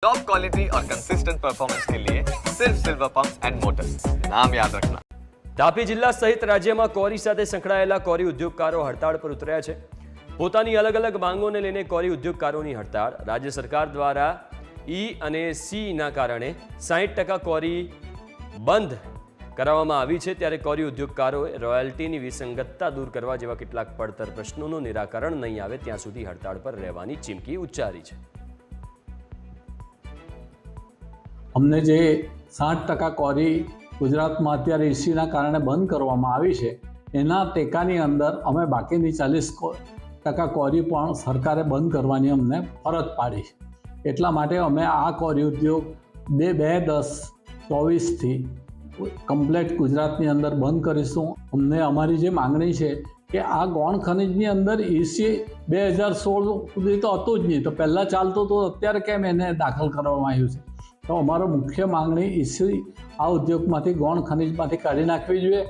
Top quality और consistent performance के लिए सिर्फ सिल्वर पंप्स एंड मोटर्स, नाम याद रखना। તાપી જિલ્લા સહિત રાજ્યમાં કોરી સાથે સંકળાયેલા કોરી ઉદ્યોગકારો હડતાળ પર ઉતર્યા છે। પોતાની અલગ અલગ માંગોને લઈને કોરી ઉદ્યોગકારોની હડતાળ। રાજ્ય સરકાર દ્વારા ઈ અને સીના કારણે 60% કોરી બંધ કરાવવામાં આવી છે, ત્યારે કોરી ઉદ્યોગકારોએ રોયલ્ટીની વિસંગતતા દૂર કરવા જેવા કેટલાક પડતર પ્રશ્નોનું નિરાકરણ નહીં આવે ત્યાં સુધી હડતાળ પર રહેવાની ચીમકી ઉચ્ચારી છે। અમને જે 60% કોરી ગુજરાતમાં અત્યારે ઈસીના કારણે બંધ કરવામાં આવી છે, એના ટેકાની અંદર અમે બાકીની 40% કોરી પણ સરકારે બંધ કરવાની અમને ફરજ પાડી છે। એટલા માટે અમે આ કોરી ઉદ્યોગ 2/10/24થી કમ્પ્લેટ ગુજરાતની અંદર બંધ કરીશું। અમને અમારી જે માંગણી છે કે આ ગૌણ ખનિજની અંદર ઈસી 2016 સુધી તો હતું જ નહીં, તો પહેલાં ચાલતું તો અત્યારે કેમ એને દાખલ કરવામાં આવ્યું છે? તો અમારો મુખ્ય માંગણી ઈસી આ ઉદ્યોગમાંથી ગૌણ ખનિજમાંથી કાઢી નાખવી જોઈએ